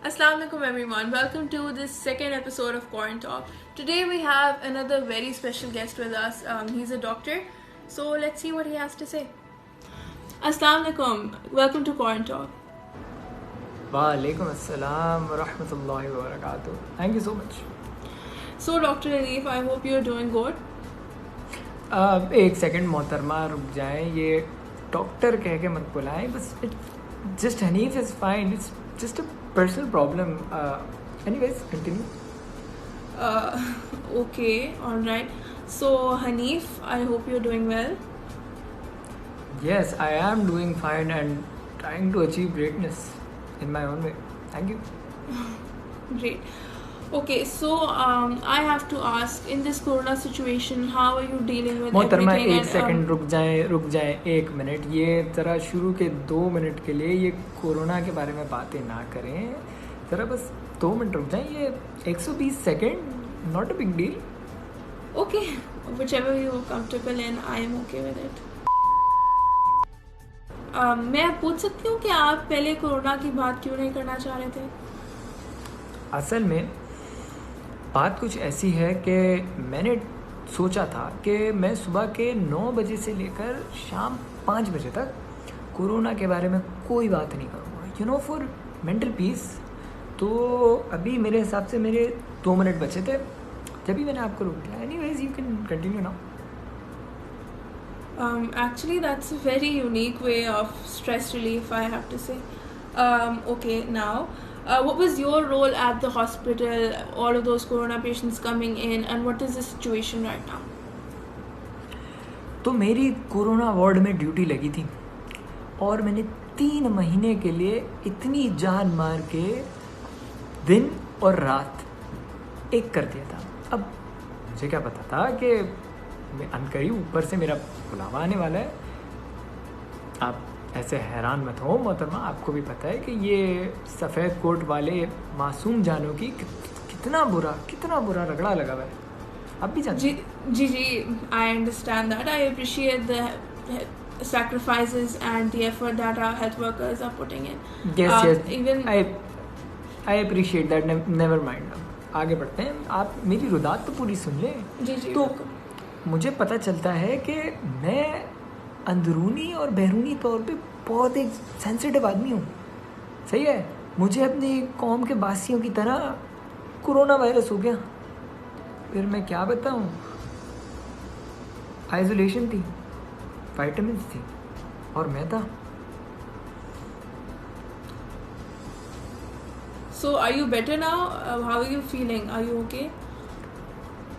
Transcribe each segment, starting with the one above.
Assalamualaikum everyone. Welcome to this second episode of Quarant Talk. Today we have another very special guest with us. He's a doctor. So let's see what he has to say. Assalamualaikum. Welcome to Quarant Talk. Walaikum assalam wa rahmatullahi wa barakatuh. Thank you so much. So Dr. Hanif, I hope you're doing good. एक second मोहतरमा रुक जाएं, ये doctor कह के मत बुलाएं, बस just Hanif is fine, it's just a personal problem. Anyways continue. Okay, alright. So Hanif, I hope you're doing well. Yes, I am doing fine and trying to achieve greatness in my own way. Thank you. Great. Okay, so I have to ask, in this corona situation, how are you dealing with मोहतरमा everything? एक second रुक जाएं एक minute. ये ज़रा शुरू के 2 minute के लिए ये कोरोना के बारे में बातें ना करें. ज़रा बस 2 मिनट रुक जाएं. ये 120 second, not a big deal. Okay, whichever you're comfortable in, I am okay with it. मैं पूछ सकती हूँ कि आप पहले कोरोना की बात क्यों नहीं करना चाह रहे थे? असल में बात कुछ ऐसी है कि मैंने सोचा था कि मैं सुबह के 9 बजे से लेकर शाम 5 बजे तक कोरोना के बारे में कोई बात नहीं करूँगा, फॉर मेंटल पीस. तो अभी मेरे हिसाब से मेरे 2 मिनट बचे थे जब भी मैंने आपको रोक दिया. Anyways you can continue now. Actually, that's a very unique way of stress relief, I have to say. Okay, now, what was your role at the hospital, all of those corona patients coming in, and what is the situation right now? तो मेरी corona ward में duty लगी थी और मैंने 3 महीने के लिए इतनी जान मार के दिन और रात एक कर दिया था. अब मुझे क्या पता था कि मैं अनकरीब ऊपर से मेरा बुलावा आने वाला है. आप ऐसे हैरान मत हो मोहतरमा, आपको भी पता है कि ये सफ़ेद कोट वाले मासूम जानों की कितना बुरा रगड़ा लगा हुआ है. आप भी जानते हैं. जी, I understand that. I appreciate the sacrifices and the effort that our health workers are putting in. Yes. Even I appreciate that. Never mind. अब आगे बढ़ते हैं. आप मेरी रुदात तो पूरी सुन लें. जी. तो मुझे पता चलता है कि मैं अंदरूनी और बैरूनी तौर पे बहुत एक सेंसिटिव आदमी हूँ. सही है. मुझे अपनी कौम के बासियों की तरह कोरोना वायरस हो गया. फिर मैं क्या बताऊँ, आइसोलेशन थी, विटामिन्स थी और मैं था. So, are you better now? How are you feeling? Are you okay?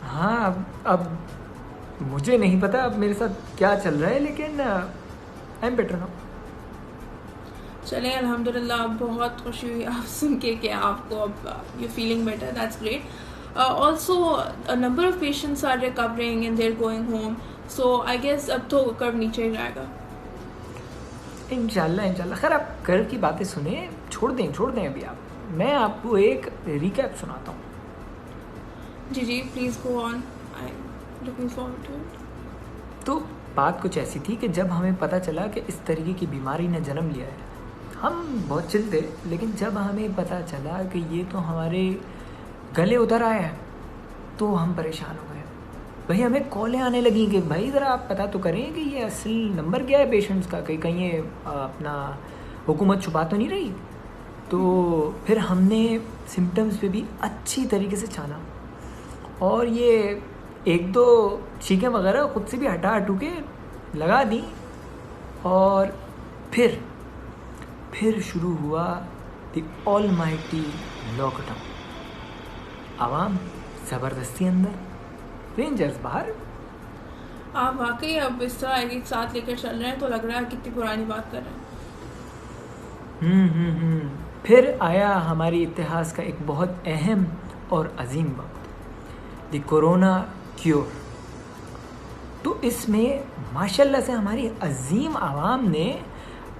हाँ, अब मुझे नहीं पता अब मेरे साथ क्या चल रहा है, लेकिन आई एम बेटर नाउ. चलें, अल्हम्दुलिल्लाह, बहुत खुशी हुई आप सुन के कि आपको अब you feeling better. That's great. Also a number of patients are recovering and they're going home. So I guess अब तो कर्व नीचे ही जाएगा. इंशाल्लाह. खैर, आप कर्व की बातें सुने, छोड़ दें अभी. आप मैं आपको एक रिकैप सुनाता हूँ. जी, please go on. I am looking forward to it. तो बात कुछ ऐसी थी कि जब हमें पता चला कि इस तरीके की बीमारी ने जन्म लिया है, हम बहुत चिल थे. लेकिन जब हमें पता चला कि ये तो हमारे गले उतर आया है, तो हम परेशान हो गए. भाई हमें कॉलें आने लगी कि भाई ज़रा आप पता तो करें कि ये असल नंबर क्या है पेशेंट्स का, कहीं ये अपना हुकूमत छुपा तो नहीं रही. तो फिर हमने सिम्टम्स पे भी अच्छी तरीके से छाना और ये 1-2 छींकें वगैरह ख़ुद से भी हटू के लगा दी. और फिर शुरू हुआ द ऑलमाइटी लॉकडाउन. आवाम ज़बरदस्ती अंदर, रेंजर्स बाहर. आप वाकई अब इस तरह एक साथ लेकर चल रहे हैं तो लग रहा है कितनी पुरानी बात कर रहे हैं. फिर आया हमारी इतिहास का एक बहुत अहम और अजीम वक्त, द कोरोना क्योर. तो इसमें माशाल्लाह से हमारी अजीम आवाम ने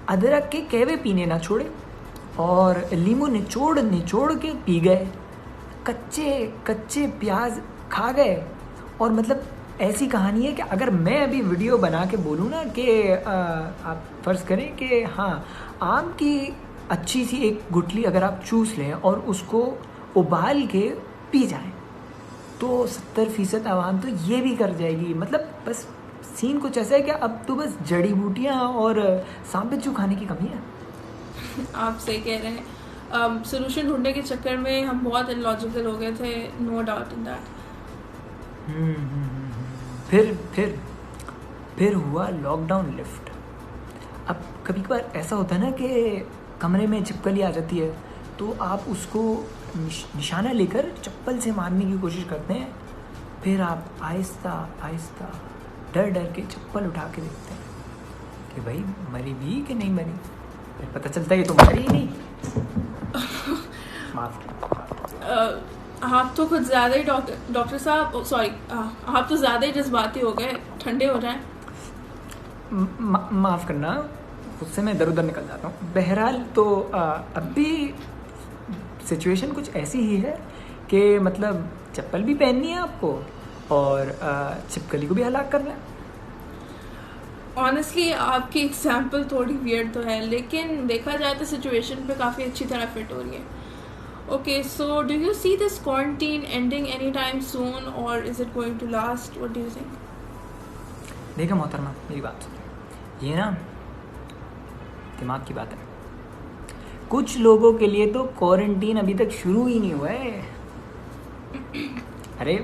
अदरक के कहवे पीने ना छोड़े और लीमू निचोड़ के पी गए. कच्चे प्याज खा गए. और मतलब ऐसी कहानी है कि अगर मैं अभी वीडियो बना के बोलूँ ना कि आप फ़र्ज़ करें कि हाँ, आम की अच्छी सी एक गुठली अगर आप चूस लें और उसको उबाल के पी जाएं तो 70% आवाम तो ये भी कर जाएगी। मतलब बस सीन कुछ ऐसा है कि अब तो बस जड़ी बूटियाँ और सांप बिच्छू खाने की कमी है। आप सही कह रहे हैं। सोल्यूशन ढूंढने के चक्कर में हम बहुत इलॉजिकल हो गए थे, नो डाउट इन दैट। फिर हुआ लॉकडाउन लिफ्ट। अब कभी कभार ऐसा होता है ना कि कमरे में छिपकली आ जाती है तो आप उसको निशाना लेकर चप्पल से मारने की कोशिश करते हैं, फिर आप आहिस्ता आहिस्ता डर डर के चप्पल उठा के देखते हैं कि भाई मरी भी कि नहीं मरी। फिर पता चलता है कि तो मरी ही नहीं। माफ आप तो कुछ ज़्यादा ही डॉक्टर साहब, सॉरी, आप तो ज़्यादा ही जज्बाती हो गए, ठंडे हो जाएं। माफ़ करना, खुद से मैं इधर उधर निकल जाता हूँ। बहरहाल तो अब भी सिचुएशन कुछ ऐसी ही है कि मतलब चप्पल भी पहननी है आपको और छिपकली को भी हलाक करना है। ऑनेस्टली आपकी एग्जाम्पल थोड़ी वियर्ड तो है, लेकिन देखा जाए तो सिचुएशन पे काफ़ी अच्छी तरह फिट हो रही है। Okay, so do you see this quarantine ending any time soon और is it going to last? What do you think? देखो मोहतरमा, मेरी बात सुनिए, ये ना दिमाग की बात है। कुछ लोगों के लिए तो क्वारंटीन अभी तक शुरू ही नहीं हुआ है। अरे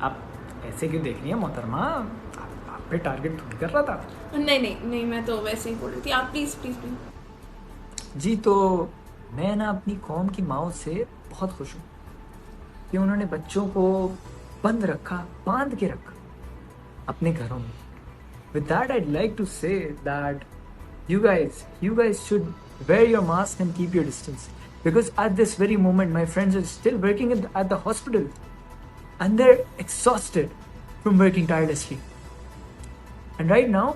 आप ऐसे क्यों देख रही हैं मोहतरमा? आप पे टारगेट थोड़ी कर रहा था। नहीं, मैं तो वैसे ही बोल रही थी। आप प्लीज़ प्लीज़ प्लीज़। जी, तो मैं ना अपनी कौम की माओ से बहुत खुश हूँ कि उन्होंने बच्चों को बंद रखा, बांध के रखा अपने घरों में। With that, I'd like to say that you guys should wear your mask and keep your distance. Because at this very moment, my friends are still working at the hospital and they're exhausted from working tirelessly. And right now,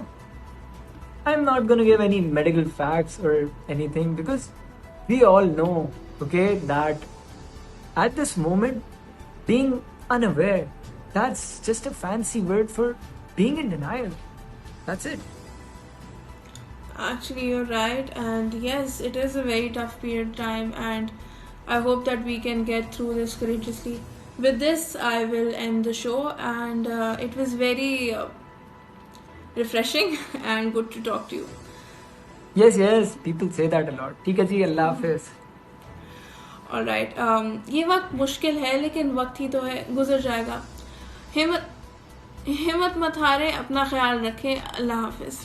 I'm not going to give any medical facts or anything because we all know, okay, that at this moment, being unaware, that's just a fancy word for being in denial. That's it. Actually, you're right, and yes, it is a very tough period of time, and I hope that we can get through this courageously. With this, I will end the show, and it was very refreshing and good to talk to you. Yes, people say that a lot. ठीक है जी, अल्लाह हाफिज़। Alright, ये वक्त मुश्किल है, लेकिन वक्त ही तो है, गुजर जाएगा। हिम्मत मत हारें, अपना ख्याल रखें। अल्लाह हाफिज़।